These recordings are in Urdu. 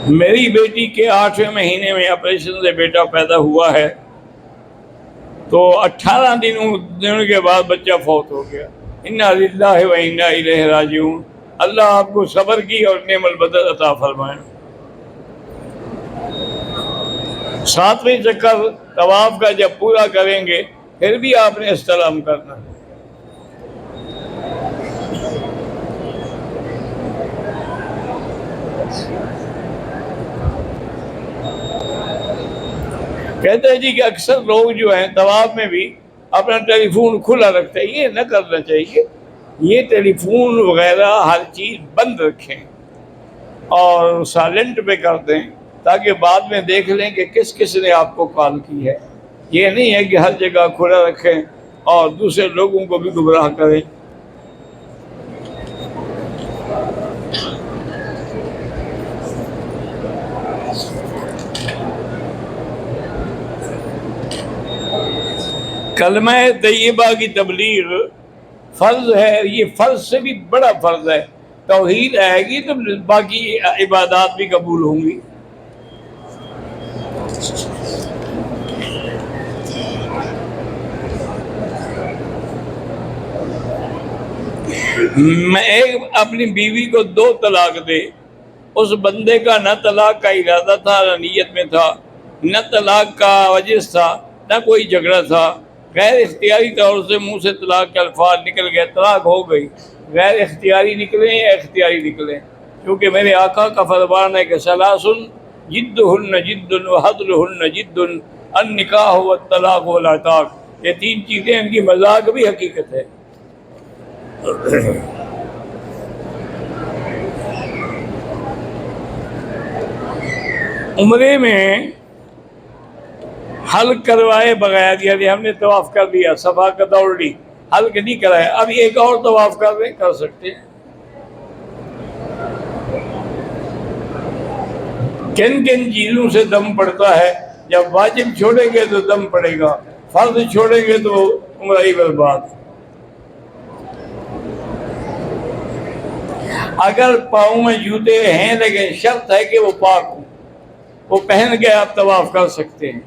میری بیٹی کے 8ویں مہینے میں آپریشن سے بیٹا پیدا ہوا ہے، تو 18 دنوں کے بعد بچہ فوت ہو گیا۔ انا للہ و انا الیہ راجعون۔ اللہ آپ کو صبر کی اور نعم البدل عطا فرمائے۔ 7ویں چکر طواف کا جب پورا کریں گے پھر بھی آپ نے استلام کرنا ہے۔ کہتے ہیں جی کہ اکثر لوگ جو ہیں طواف میں بھی اپنا ٹیلی فون کھلا رکھتے ہیں، یہ نہ کرنا چاہیے۔ یہ ٹیلی فون وغیرہ ہر چیز بند رکھیں اور سائلنٹ پہ کر دیں تاکہ بعد میں دیکھ لیں کہ کس کس نے آپ کو کال کی ہے۔ یہ نہیں ہے کہ ہر جگہ کھلا رکھیں اور دوسرے لوگوں کو بھی گمراہ کریں۔ کلمہ طیبہ کی تبلیغ فرض ہے، یہ فرض سے بھی بڑا فرض ہے۔ توحید آئے گی تو باقی عبادات بھی قبول ہوں گی۔ میں ایک اپنی بیوی کو 2 طلاق دے، اس بندے کا نہ طلاق کا ارادہ تھا نہ نیت میں تھا، نہ طلاق کا وجہ تھا نہ کوئی جھگڑا تھا، غیر اختیاری طور سے منہ سے طلاق کے الفاظ نکل گئے، طلاق ہو گئی۔ غیر اختیاری نکلیں یا اختیاری نکلیں، کیونکہ میرے آقا کا فرمان ہے کہ ثلاثن جدہن جد وحدلہن جد النکاح والطلاق والعتاق۔ یہ 3 چیزیں، ان کی مذاق بھی حقیقت ہے۔ عمرے میں حلق کروائے بغیر، یعنی ہم نے طواف کر لیا، صفا کا دوڑ لی، حلق نہیں کرایا، اب ایک اور طواف کر سکتے ہیں۔ کن کن چیزوں سے دم پڑتا ہے؟ جب واجب چھوڑیں گے تو دم پڑے گا، فرض چھوڑیں گے تو عمرہ ہی برباد۔ اگر پاؤں میں جوتے ہیں لیکن شرط ہے کہ وہ پاک ہوں، وہ پہن کے آپ طواف کر سکتے ہیں۔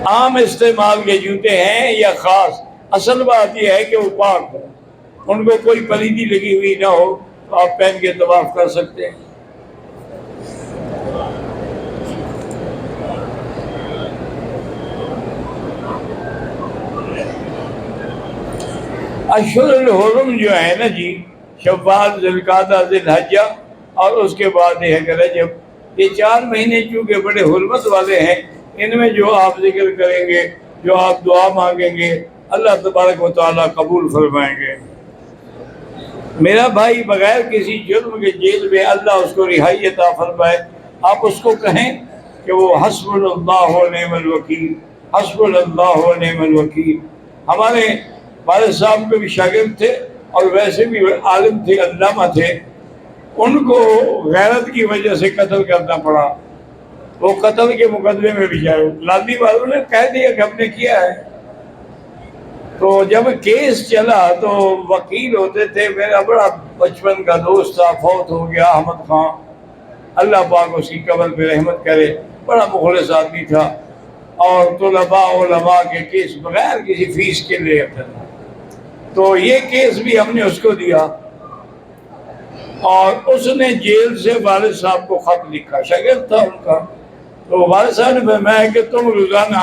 عام استعمال کے جوتے ہیں یا خاص، اصل بات یہ ہے کہ وہ پاک ہوں، ان کو کوئی پلیدی لگی ہوئی نہ ہو، تو آپ پہن کے طواف کر سکتے ہیں۔ اشہر الحرم جو ہے نا جی، شوال، ذوالقعدہ، ذی الحجہ اور اس کے بعد یہ ہے رجب، یہ 4 مہینے چونکہ بڑے حرمت والے ہیں، ان میں جو آپ ذکر کریں گے، جو آپ دعا مانگیں گے، اللہ تبارک و تعالیٰ قبول فرمائیں گے۔ میرا بھائی بغیر کسی جرم کے جیل میں اللہ اس کو رہائی عطا فرمائے، آپ اس کو کہیں کہ وہ حسب اللہ و نعم الوکیل، حسب اللہ و نعم الوکیل۔ ہمارے والد صاحب کے بھی شاگرد تھے اور ویسے بھی عالم تھے، علامہ تھے، ان کو غیرت کی وجہ سے قتل کرنا پڑا، وہ قتل کے مقدمے میں بھی جائے، لادی والوں نے کہہ دیا کہ ہم نے کیا ہے۔ تو جب کیس چلا تو وکیل ہوتے تھے، میرا بڑا بچپن کا دوست تھا، فوت ہو گیا، احمد خان، اللہ پاک اس کی قبر پہ رحمت کرے، بڑا مخلص آدمی تھا، اور طلباء علماء کے کیس بغیر کسی فیس کے لے آتا تھا۔ تو یہ کیس بھی ہم نے اس کو دیا، اور اس نے جیل سے والد صاحب کو خط لکھا، شاگرد تھا ان کا، تو والد صاحب نے فرمایا کہ تم روزانہ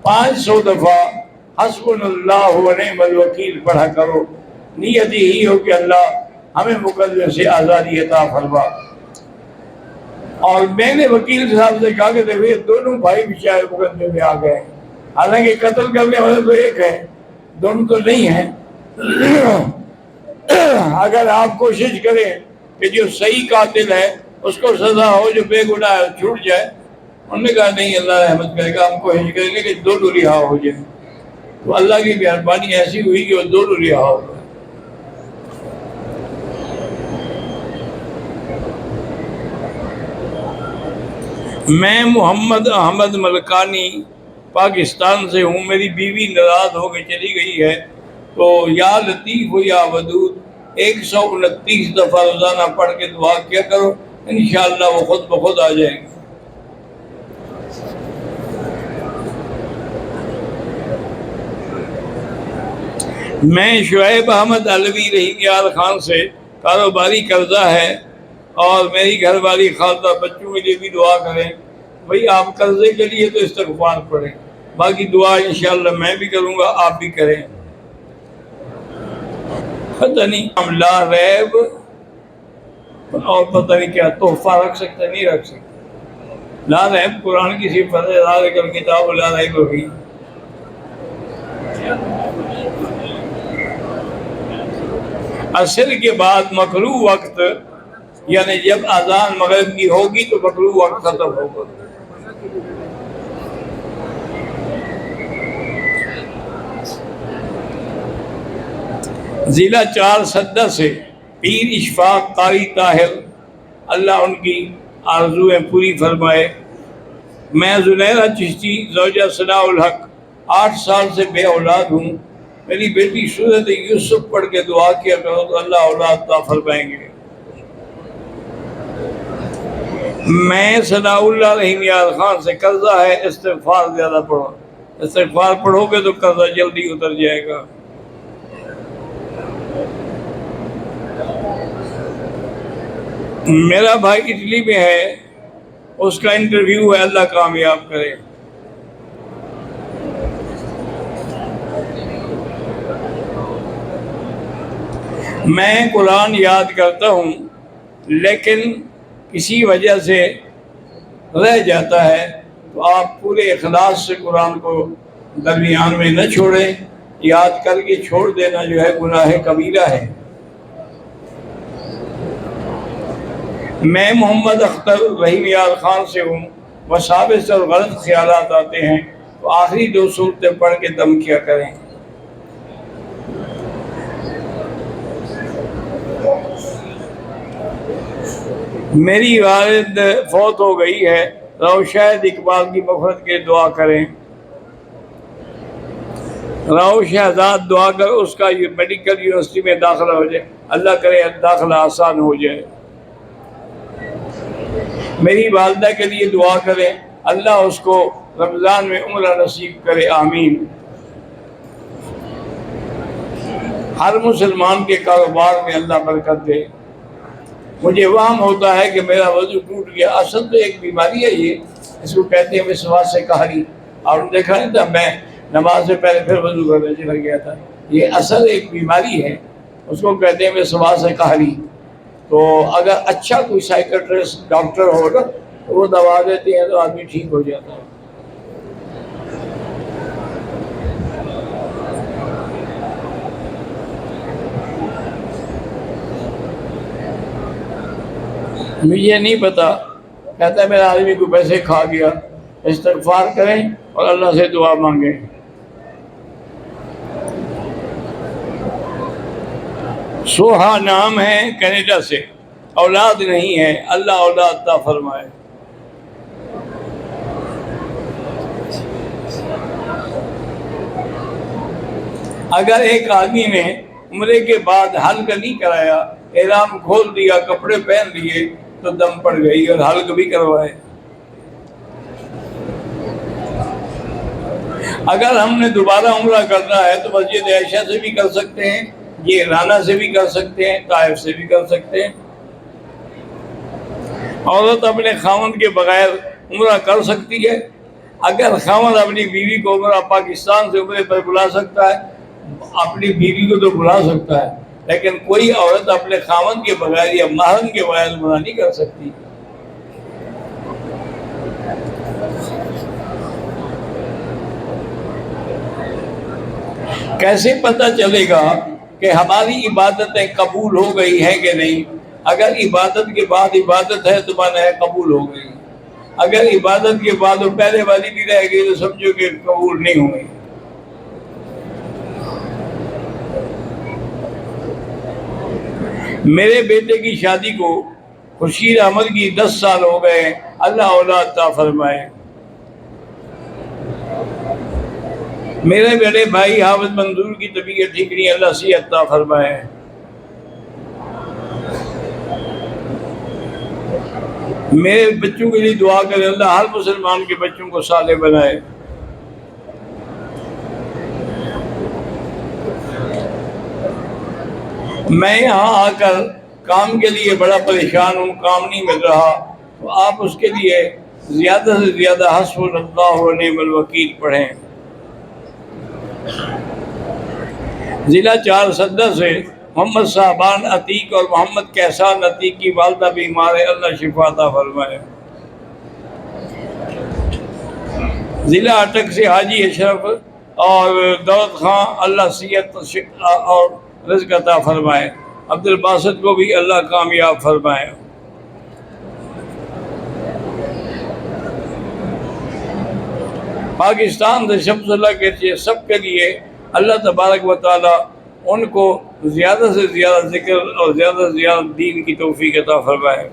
500 دفعہ حسبنا اللہ و نعم الوکیل پڑھا کرو، نیت ہی ہو کہ اللہ ہمیں مقدمے سے آزادی عطا فرما۔ اور میں نے وکیل صاحب سے کہا کہ دیکھو یہ دونوں بھائی بیچارے مقدمے میں آ گئے، حالانکہ قتل کرنے والے تو ایک ہے، دونوں تو نہیں ہیں۔ اگر آپ کوشش کریں کہ جو صحیح قاتل ہے اس کو سزا ہو، جو بے گناہ ہے چھوٹ جائے، انہوں نے کہا نہیں، اللہ رحمت کرے گا، ہم کوشش کریں گے کہ دونوں رہا ہو جائیں۔ تو اللہ کی مہربانی ایسی ہوئی کہ وہ دونوں رہا ہو گئے۔ میں محمد احمد ملکانی پاکستان سے ہوں، میری بیوی ناراض ہو کے چلی گئی ہے، تو یا لطیف یا ودود 129 دفعہ روزانہ پڑھ کے دعا کیا کرو، انشاءاللہ وہ خود بخود آ جائیں گے۔ میں شعیب احمد علوی رحیم یار خان سے کاروباری قرضہ ہے، اور میری گھر والی خالدہ بچوں کے لیے بھی دعا کریں۔ بھئی آپ قرضے کے لیے تو استغفار پڑھیں، باقی دعا انشاءاللہ میں بھی کروں گا، آپ بھی کریں۔ پتہ نہیں ہم لا ریب اور پتہ نہیں کیا تحفہ رکھ سکتے نہیں رکھ سکتے۔ لا ریب قرآن کی صفت ہے، ذالک الکتاب لا ریب فیہ۔ عصر کے بعد مکروہ وقت، یعنی جب اذان مغرب کی ہوگی تو مکروہ وقت ختم ہوگا۔ ضلع 4 سدہ سے پیر اشفاق قاری طاہر، اللہ ان کی آرزویں پوری فرمائے۔ میں زنیرہ چشتی زوجہ ثناء الحق 8 سال سے بے اولاد ہوں، میری بیٹی سورۃ یوسف پڑھ کے دعا کیا کرو تو اللہ اولاد عطا فرمائیں گے۔ میں ثناء اللہ رحیم یار خان سے قرضہ ہے، استغفار زیادہ پڑھو، استغفار پڑھو گے تو قرضہ جلدی اتر جائے گا۔ میرا بھائی اٹلی میں ہے، اس کا انٹرویو ہے، اللہ کامیاب کرے۔ میں قرآن یاد کرتا ہوں لیکن کسی وجہ سے رہ جاتا ہے، تو آپ پورے اخلاص سے قرآن کو درمیان میں نہ چھوڑیں، یاد کر کے چھوڑ دینا جو ہے گناہ کبیرہ ہے۔ میں محمد اختر رحیم یار خان سے ہوں، وساوس اور غلط خیالات آتے ہیں تو آخری 2 صورتیں پڑھ کے دم کیا کریں۔ میری والد فوت ہو گئی ہے، روشید اقبال کی مغفرت کے دعا کریں۔ شہزاد دعا کر اس کا میڈیکل یونیورسٹی میں داخلہ ہو جائے، اللہ کرے داخلہ آسان ہو جائے۔ میری والدہ کے لیے دعا کریں، اللہ اس کو رمضان میں عمرہ نصیب کرے، آمین۔ ہر مسلمان کے کاروبار میں اللہ برکت دے۔ مجھے وہم ہوتا ہے کہ میرا وضو ٹوٹ گیا، اصل تو ایک بیماری ہے یہ، اس کو کہتے ہیں وسواس قہری۔ آپ نے دیکھا نہیں تھا، میں نماز سے پہلے پھر وضو کرنے چلا گیا تھا، یہ اصل ایک بیماری ہے، اس کو کہتے ہیں وسواس قہری۔ تو اگر اچھا کوئی سائیکٹرسٹ ڈاکٹر ہو نا تو وہ دوا دیتے ہیں تو آدمی ٹھیک ہو جاتا ہے۔ مجھے نہیں پتا، کہتا ہے میرا آدمی کو پیسے کھا گیا۔ استغفار کریں اور اللہ سے دعا مانگیں۔ سوہا نام ہے، کینیڈا سے، اولاد نہیں ہے، اللہ اولاد عطا فرمائے۔ اگر ایک آدمی نے عمرے کے بعد حلق نہیں کرایا، احرام کھول دیا، کپڑے پہن لیے تو دم پڑ گئی، اور حلق بھی کروائے۔ اگر ہم نے دوبارہ عمرہ کرنا ہے تو مسجد عائشہ سے بھی کر سکتے ہیں، یہ رانا سے بھی کر سکتے ہیں، طائف سے بھی کر سکتے ہیں۔ عورت اپنے خاوند کے بغیر عمرہ کر سکتی ہے۔ اگر خاوند اپنی بیوی کو عمرہ پاکستان سے عمرے پر بلا سکتا ہے، اپنی بیوی کو تو بلا سکتا ہے، لیکن کوئی عورت اپنے خاوند کے بغیر یا محرم کے بغیر عمرہ نہیں کر سکتی۔ کیسے پتہ چلے گا کہ ہماری عبادتیں قبول ہو گئی ہیں کہ نہیں؟ اگر عبادت کے بعد عبادت ہے تو مانا ہے قبول ہو گئی، اگر عبادت کے بعد وہ پہلے والی بھی رہ گئی تو سمجھو کہ قبول نہیں ہوئی۔ میرے بیٹے کی شادی کو خورشید احمد کی 10 سال ہو گئے، اللہ اولاد عطا فرمائے۔ میرے بڑے بھائی حافظ منظور کی طبیعت ٹھیک نہیں، اللہ صحت عطا فرمائے۔ میرے بچوں کے لیے دعا کرے، اللہ ہر مسلمان کے بچوں کو صالح بنائے۔ میں یہاں آ کر کام کے لیے بڑا پریشان ہوں، کام نہیں مل رہا، تو آپ اس کے لیے زیادہ سے زیادہ حسبنا اللہ و نعم الوکیل پڑھیں۔ ضلع چارسدہ سے محمد صاحبان عتیق اور محمد کیسان عتیق کی والدہ بیمار ہے، اللہ شفا عطا فرمائے۔ ضلع اٹک سے حاجی اشرف اور دولت خان، اللہ صحت اور رزق عطا فرمائے۔ عبد الباسط کو بھی اللہ کامیاب فرمائے۔ پاکستان سے شمس اللہ کے سب کے لیے اللہ تبارک و تعالیٰ ان کو زیادہ سے زیادہ ذکر اور زیادہ سے زیادہ دین کی توفیق عطا فرمائے۔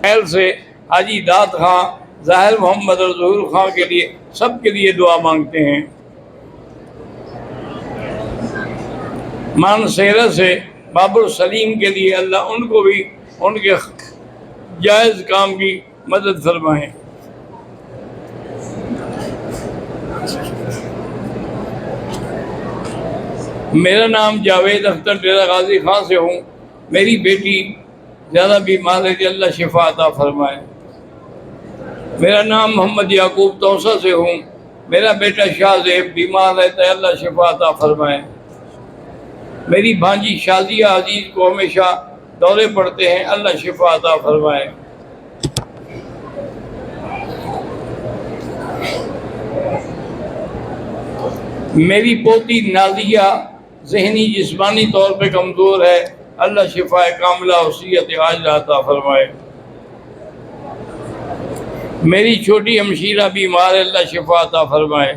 خیل سے حاجی داد خان، ظاہر محمد اور ظہور خان کے لیے سب کے لیے دعا مانگتے ہیں۔ مانسہرہ سے بابر سلیم کے لیے اللہ ان کو بھی ان کے جائز کام کی مدد فرمائیں۔ میرا نام جاوید اختر ڈیرہ غازی خان سے ہوں، میری بیٹی زیادہ بیمار ہے کہ اللہ شفا عطا فرمائے۔ میرا نام محمد یعقوب توسہ سے ہوں، میرا بیٹا شاہ زیب بیمار ہے کہ اللہ شفا عطا فرمائے۔ میری بھانجی شازیہ عزیز کو ہمیشہ دورے پڑتے ہیں، اللہ شفا عطا فرمائے۔ میری پوتی نازیہ ذہنی جسمانی طور پہ کمزور ہے، اللہ شفا کاملہ و صحت عاجلہ عطا فرمائے۔ میری چھوٹی ہمشیرہ بیمار ہے، اللہ شفا عطا فرمائے۔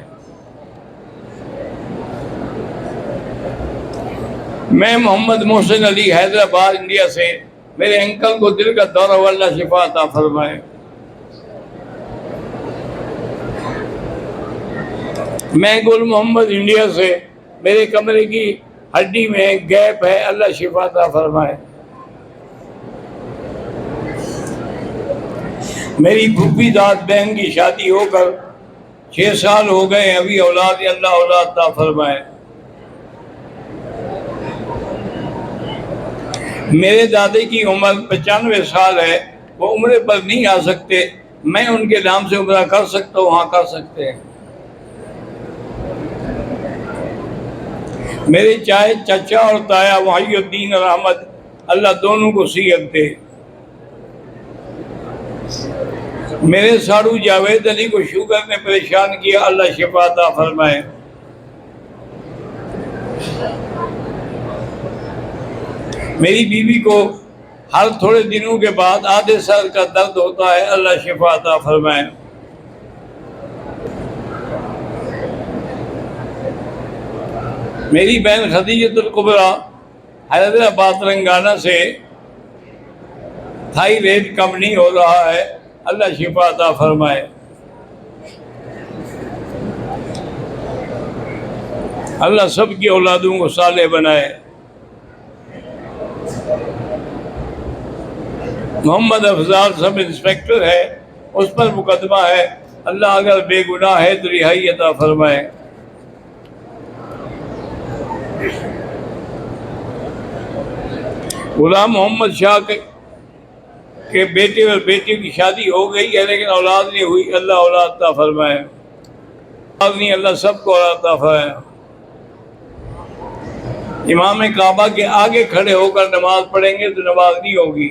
میں محمد محسن علی حیدرآباد انڈیا سے، میرے انکل کو دل کا دورہ ہوا، اللہ شفا عطا فرمائے۔ میں گل محمد انڈیا سے، میرے کمرے کی ہڈی میں گیپ ہے، اللہ شفا عطا فرمائے۔ میری پھوپھی داد بہن کی شادی ہو کر 6 سال ہو گئے، ابھی اولاد ہے، اللہ اولاد عطا فرمائے۔ میرے دادے کی عمر 95 سال ہے، وہ عمرے پر نہیں آ سکتے، میں ان کے نام سے عمرہ کر سکتا ہوں؟ ہاں کر سکتے ہیں۔ میرے چچا اور تایا وحی الدین اور احمد، اللہ دونوں کو صحت دے۔ میرے ساڑو جاوید علی کو شوگر نے پریشان کیا، اللہ شفا عطا فرمائے۔ میری بیوی کو ہر تھوڑے دنوں کے بعد آدھے سر کا درد ہوتا ہے، اللہ شفا عطا فرمائے۔ میری بہن خدیجۃ الکبریٰ حیدرآباد تلنگانہ سے تھائی ریٹ کم نہیں ہو رہا ہے، اللہ شفا عطا فرمائے۔ اللہ سب کی اولادوں کو صالح بنائے۔ محمد افضال سب انسپیکٹر ہے، اس پر مقدمہ ہے، اللہ اگر بے گناہ ہے تو رہائی عطا فرمائے۔ غلام محمد شاہ کے بیٹے اور بیٹی کی شادی ہو گئی ہے لیکن اولاد نہیں ہوئی، اللہ اولاد عطا فرمائے۔ اولاد نہیں، اللہ سب کو اولاد عطا فرمائے۔ امام کعبہ کے آگے کھڑے ہو کر نماز پڑھیں گے تو نماز نہیں ہوگی۔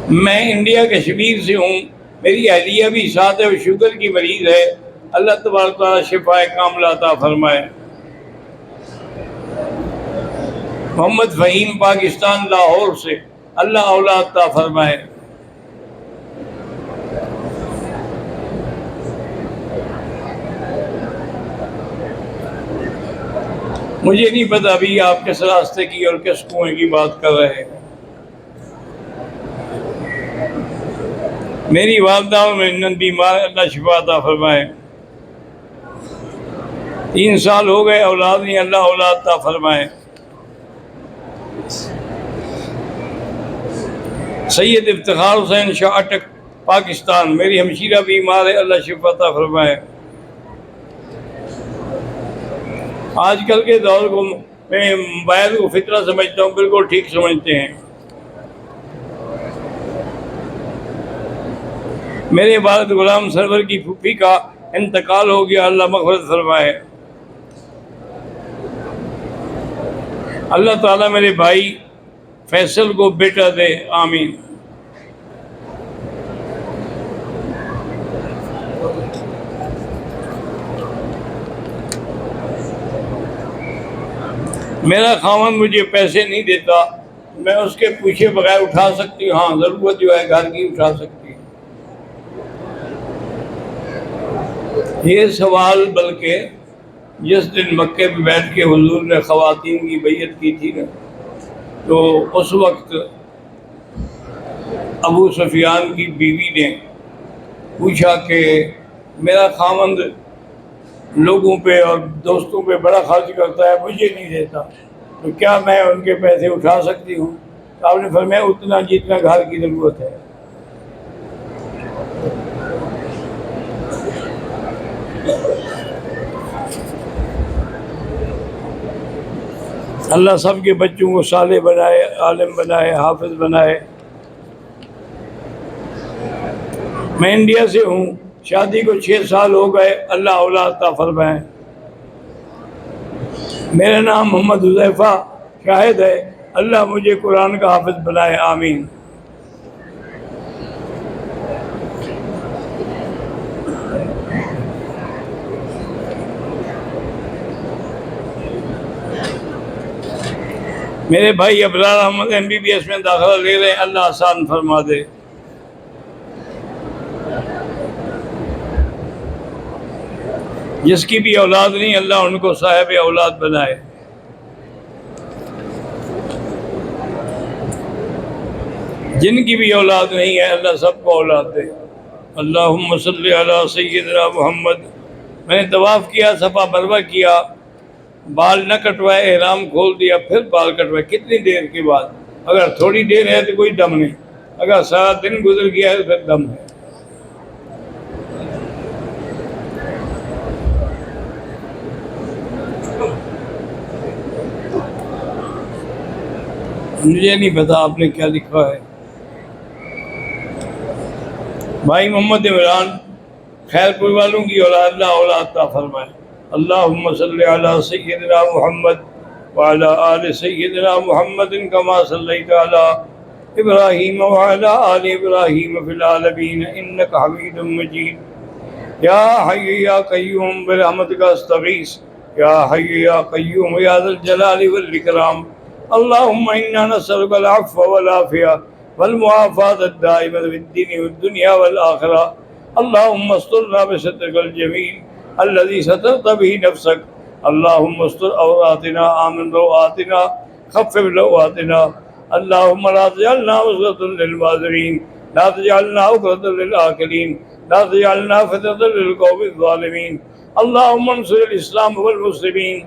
میں انڈیا کشمیر سے ہوں، میری اہلیہ بھی ساتھ ہے، وہ شوگر کی مریض ہے، اللہ تبارک تعالیٰ شفا کاملہ عطا فرمائے۔ محمد فہیم پاکستان لاہور سے، اللہ اولاد عطا فرمائے۔ مجھے نہیں پتا ابھی آپ کس راستے کی اور کس کنویں کی بات کر رہے ہیں۔ میری والدہ میں بیمار، اللہ شفا عطا فرمائے۔ 3 سال ہو گئے اولاد نہیں، اللہ اولاد عطا فرمائے۔ سید افتخار حسین شاہ اٹک پاکستان، میری ہمشیرہ بیمار ہے، اللہ شفا عطا فرمائے۔ آج کل کے دور کو میں موبائل کو فطرہ سمجھتا ہوں، بالکل ٹھیک سمجھتے ہیں۔ میرے والد غلام سرور کی پھوپھی کا انتقال ہو گیا، اللہ مغفرت فرمائے۔ اللہ تعالیٰ میرے بھائی فیصل کو بیٹا دے، آمین۔ میرا خاوند مجھے پیسے نہیں دیتا، میں اس کے پوچھے بغیر اٹھا سکتی ہوں؟ ہاں، ضرورت جو ہے گھر کی اٹھا سکتی ہوں۔ یہ سوال بلکہ جس دن مکے میں بیٹھ کے حضور نے خواتین کی بیعت کی تھی نا، تو اس وقت ابو سفیان کی بیوی نے پوچھا کہ میرا خاوند لوگوں پہ اور دوستوں پہ بڑا خرچ کرتا ہے، مجھے نہیں دیتا، تو کیا میں ان کے پیسے اٹھا سکتی ہوں؟ تو آپ نے فرمایا اتنا جتنا گھر کی ضرورت ہے۔ اللہ سب کے بچوں کو صالح بنائے، عالم بنائے، حافظ بنائے۔ میں انڈیا سے ہوں، شادی کو 6 سال ہو گئے، اللہ اولاد عطا فرمائے۔ میرا نام محمد حذیفہ شاہد ہے، اللہ مجھے قرآن کا حافظ بنائے، آمین۔ میرے بھائی ابرار احمد MBBS میں داخلہ لے رہے ہیں، اللہ آسان فرما دے۔ جس کی بھی اولاد نہیں، اللہ ان کو صاحب اولاد بنائے۔ جن کی بھی اولاد نہیں ہے، اللہ سب کو اولاد دے۔ اللہم صلی علی سیدنا محمد۔ میں نے طواف کیا، صفا مروہ کیا، بال نہ کٹوائے، احرام کھول دیا، پھر بال کٹوائے۔ کتنی دیر کے بعد؟ اگر تھوڑی دیر ہے تو کوئی دم نہیں، اگر سارا دن گزر گیا ہے تو پھر دم ہے۔ مجھے نہیں پتا آپ نے کیا لکھا ہے۔ بھائی محمد عمران خیر پور والوں کی اولاد، اللہ اولاد عطا فرمائے۔ اللہم صلی علی سیدنا محمد وعلی آل سیدنا محمد کما صلیت علی ابراہیم وعلی آل ابراہیم فی العالمین انک حمید مجید۔ یا حی یا قیوم برحمتک استغیث، یا حی یا قیوم یا ذا الجلال والاکرام۔ اللہم انا نسألک العفو والعافیہ والمعافاة الدائمة في الدین والدنیا والآخرہ۔ اللہم استرنا بسترک الجمیل الذي سترت به نفسك۔ اللہم استر عوراتنا، آمن روآتنا، خفف روآتنا۔ اللہم لا تجعلنا عزلة للمعذرین، لا تجعلنا عقدة للآکلین، لا تجعلنا فتنة للقوم الظالمین۔ اللہم انصر الاسلام والمسلمین،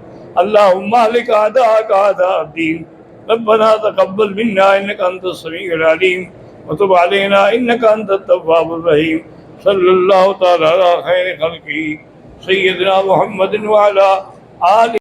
اللہم اہلک اعداءک اعداء الدین۔ ربنا تقبل منا انک انت السمیع العلیم وتب علینا انک انت التواب الرحیم۔ صلی اللہ تعالی علی خیر خلقہ سیدنا محمد وعلی آلہ